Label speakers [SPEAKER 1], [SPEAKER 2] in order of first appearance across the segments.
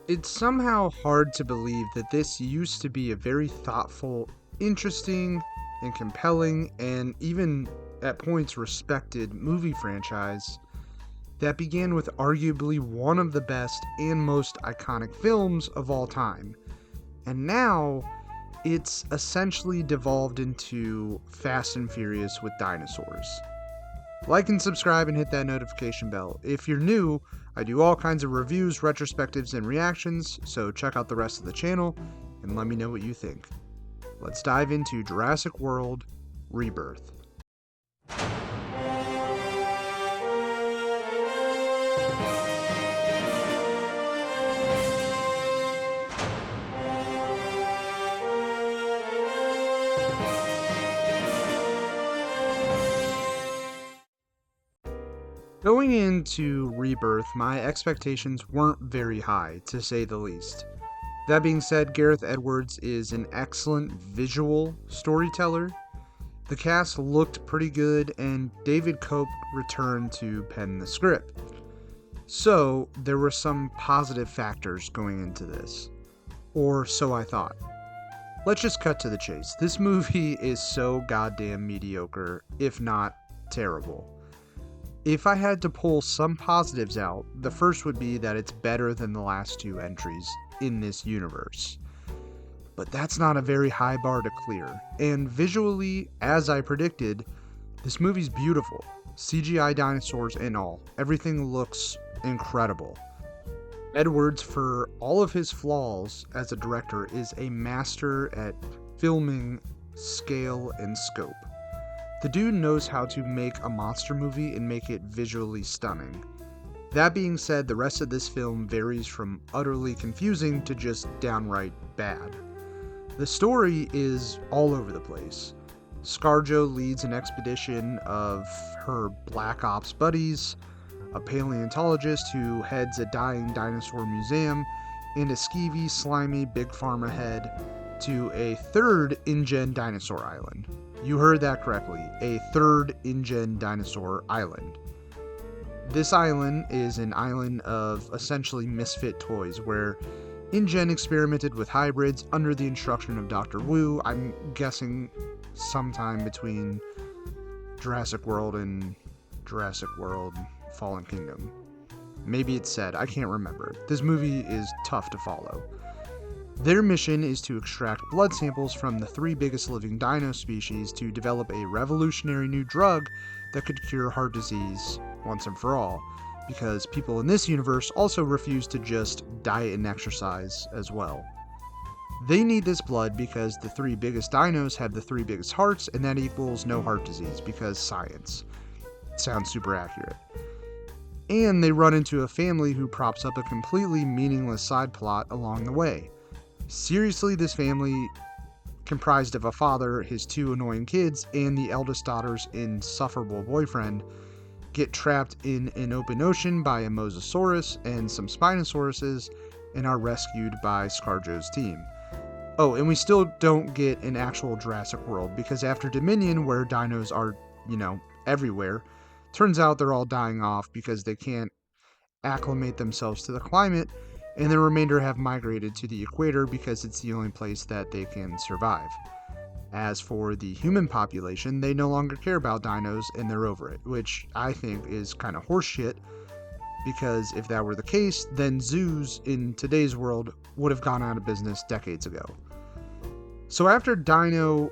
[SPEAKER 1] It's somehow hard to believe that this used to be a very thoughtful, interesting, and compelling, and even at points respected movie franchise that began with arguably one of the best and most iconic films of all time. And now it's essentially devolved into Fast and Furious with dinosaurs. Like and subscribe and hit that notification bell. If you're new, I do all kinds of reviews, retrospectives, and reactions, so check out the rest of the channel and let me know what you think. Let's dive into Jurassic World Rebirth. Going into Rebirth, my expectations weren't very high, to say the least. That being said, Gareth Edwards is an excellent visual storyteller. The cast looked pretty good, and David Koepp returned to pen the script. So, there were some positive factors going into this. Or so I thought. Let's just cut to the chase. This movie is so goddamn mediocre, if not terrible. If I had to pull some positives out, the first would be that it's better than the last two entries in this universe. But that's not a very high bar to clear. And visually, as I predicted, this movie's beautiful. CGI dinosaurs and all. Everything looks incredible. Edwards, for all of his flaws as a director, is a master at filming scale and scope. The dude knows how to make a monster movie and make it visually stunning. That being said, the rest of this film varies from utterly confusing to just downright bad. The story is all over the place. ScarJo leads an expedition of her Black Ops buddies, a paleontologist who heads a dying dinosaur museum, and a skeevy, slimy Big Pharma head to a third InGen dinosaur island. You heard that correctly, a third InGen dinosaur island. This island is an island of essentially misfit toys where InGen experimented with hybrids under the instruction of Dr. Wu, I'm guessing sometime between Jurassic World and Jurassic World Fallen Kingdom. Maybe it's said, I can't remember. This movie is tough to follow. Their mission is to extract blood samples from the three biggest living dino species to develop a revolutionary new drug that could cure heart disease once and for all, because people in this universe also refuse to just diet and exercise as well. They need this blood because the three biggest dinos have the three biggest hearts, and that equals no heart disease, because science. It sounds super accurate. And they run into a family who props up a completely meaningless side plot along the way. Seriously, this family, comprised of a father, his two annoying kids, and the eldest daughter's insufferable boyfriend, get trapped in an open ocean by a mosasaurus and some spinosauruses and are rescued by ScarJo's team. Oh, and we still don't get an actual Jurassic World, because after Dominion, where dinos are, everywhere, turns out they're all dying off because they can't acclimate themselves to the climate, and the remainder have migrated to the equator because it's the only place that they can survive. As for the human population, they no longer care about dinos and they're over it, which I think is kind of horseshit, because if that were the case, then zoos in today's world would have gone out of business decades ago. So after dino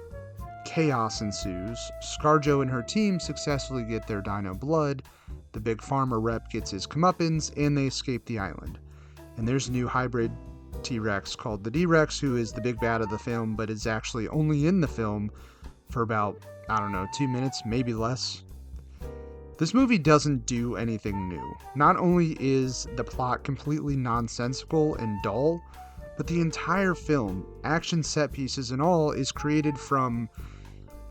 [SPEAKER 1] chaos ensues, ScarJo and her team successfully get their dino blood, the Big Pharma rep gets his comeuppance, and they escape the island. And there's a new hybrid T-Rex called the D-Rex, who is the big bad of the film, but is actually only in the film for about, 2 minutes, maybe less. This movie doesn't do anything new. Not only is the plot completely nonsensical and dull, but the entire film, action set pieces and all, is created from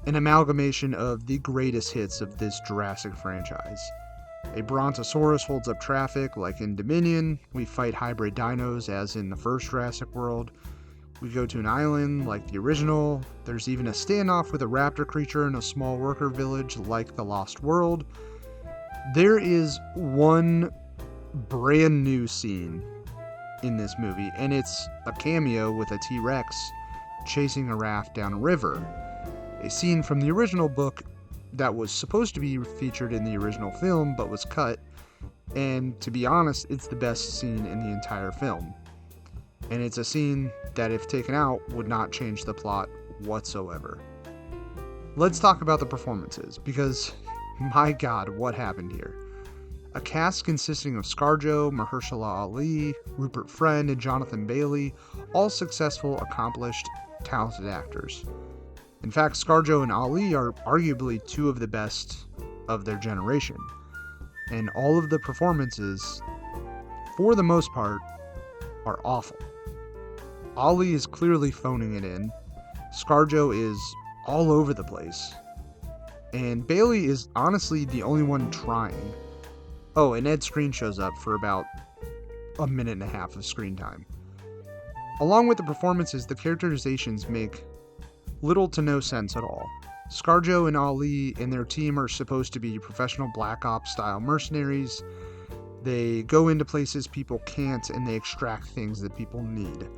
[SPEAKER 1] an amalgamation of the greatest hits of this Jurassic franchise. A Brontosaurus holds up traffic like in Dominion. We fight hybrid dinos as in the first Jurassic World. We go to an island like the original. There's even a standoff with a raptor creature in a small worker village like the Lost World. There is one brand new scene in this movie, and it's a cameo with a T-Rex chasing a raft down a river. A scene from the original book that was supposed to be featured in the original film but was cut, and to be honest, it's the best scene in the entire film. And it's a scene that, if taken out, would not change the plot whatsoever. Let's talk about the performances, because my god, what happened here? A cast consisting of ScarJo, Mahershala Ali, Rupert Friend, and Jonathan Bailey, all successful, accomplished, talented actors. In fact, ScarJo and Ali are arguably two of the best of their generation. And all of the performances, for the most part, are awful. Ali is clearly phoning it in. ScarJo is all over the place. And Bailey is honestly the only one trying. Oh, and Ed Skrein shows up for about a minute and a half of screen time. Along with the performances, the characterizations make little to no sense at all. ScarJo and Ali and their team are supposed to be professional Black Ops style mercenaries. They go into places people can't, and they extract things that people need.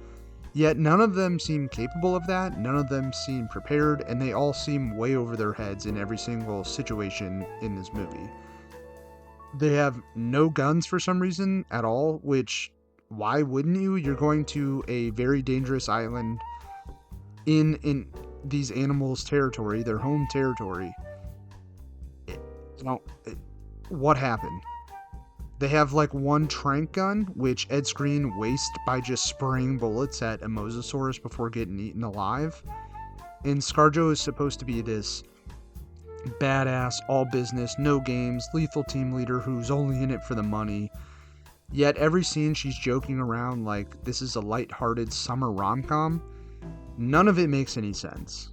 [SPEAKER 1] Yet none of them seem capable of that, none of them seem prepared, and they all seem way over their heads in every single situation in this movie. They have no guns for some reason at all, which, why wouldn't you? You're going to a very dangerous island in these animals' territory, their home territory. What happened? They have like one trank gun, which Ed Skrein wastes by just spraying bullets at a mosasaurus before getting eaten alive. And ScarJo is supposed to be this badass, all business, no games, lethal team leader who's only in it for the money. Yet every scene she's joking around like this is a lighthearted summer rom-com. None of it makes any sense.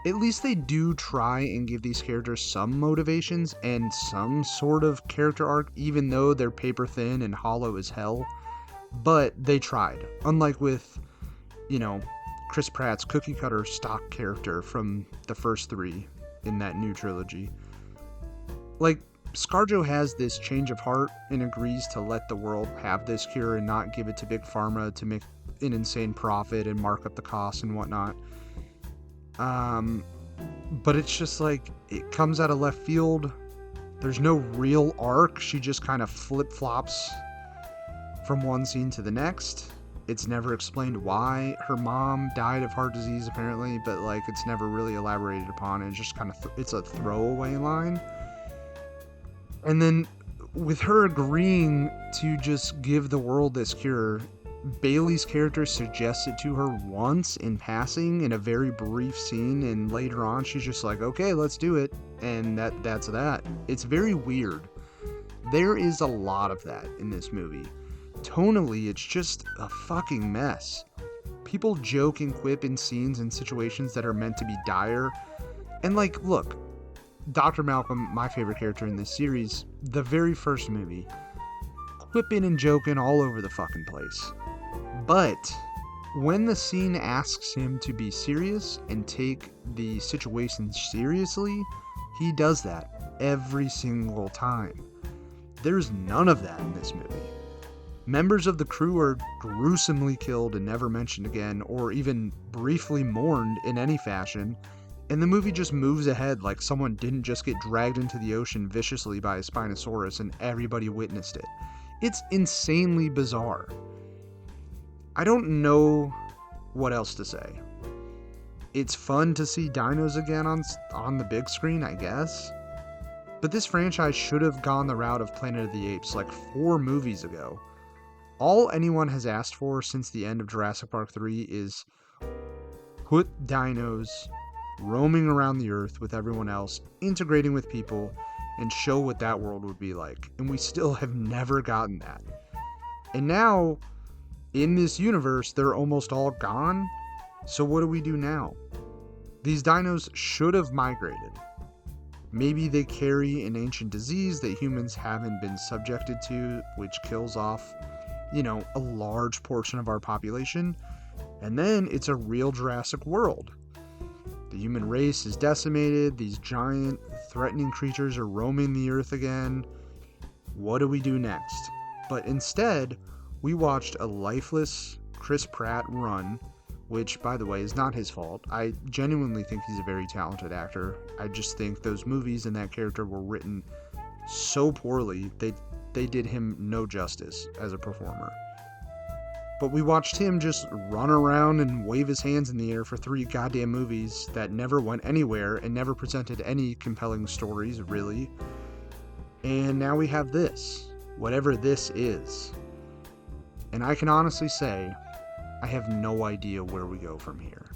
[SPEAKER 1] At least they do try and give these characters some motivations and some sort of character arc, even though they're paper thin and hollow as hell. But they tried. Unlike with, Chris Pratt's cookie cutter stock character from the first three in that new trilogy. Like, ScarJo has this change of heart and agrees to let the world have this cure and not give it to Big Pharma to make an insane profit and mark up the costs and whatnot. But it's just like, it comes out of left field. There's no real arc. She just kind of flip-flops from one scene to the next. It's never explained why. Her mom died of heart disease, apparently, but like it's never really elaborated upon. It's just kind of it's a throwaway line. And then with her agreeing to just give the world this cure, Bailey's character suggests it to her once in passing in a very brief scene, and later on she's just like, okay, let's do it, and that's that. It's very weird. There is a lot of that in this movie. Tonally, it's just a fucking mess. People joke and quip in scenes and situations that are meant to be dire. And like, look, Dr. Malcolm, my favorite character in this series, the very first movie, quipping and joking all over the fucking place. But when the scene asks him to be serious and take the situation seriously, he does that every single time. There's none of that in this movie. Members of the crew are gruesomely killed and never mentioned again, or even briefly mourned in any fashion, and the movie just moves ahead like someone didn't just get dragged into the ocean viciously by a Spinosaurus and everybody witnessed it. It's insanely bizarre. I don't know what else to say. It's fun to see dinos again on the big screen, I guess. But this franchise should have gone the route of Planet of the Apes like 4 movies ago. All anyone has asked for since the end of Jurassic Park 3 is put dinos roaming around the earth with everyone else, integrating with people, and show what that world would be like. And we still have never gotten that. And now, in this universe, they're almost all gone. So what do we do now? These dinos should have migrated. Maybe they carry an ancient disease that humans haven't been subjected to, which kills off, a large portion of our population. And then it's a real Jurassic World. The human race is decimated. These giant, threatening creatures are roaming the earth again. What do we do next? But instead, We watched a lifeless Chris Pratt run, which, by the way, is not his fault. I genuinely think he's a very talented actor. I just think those movies and that character were written so poorly, they did him no justice as a performer. But we watched him just run around and wave his hands in the air for 3 goddamn movies that never went anywhere and never presented any compelling stories, really. And now we have this, whatever this is. And I can honestly say, I have no idea where we go from here.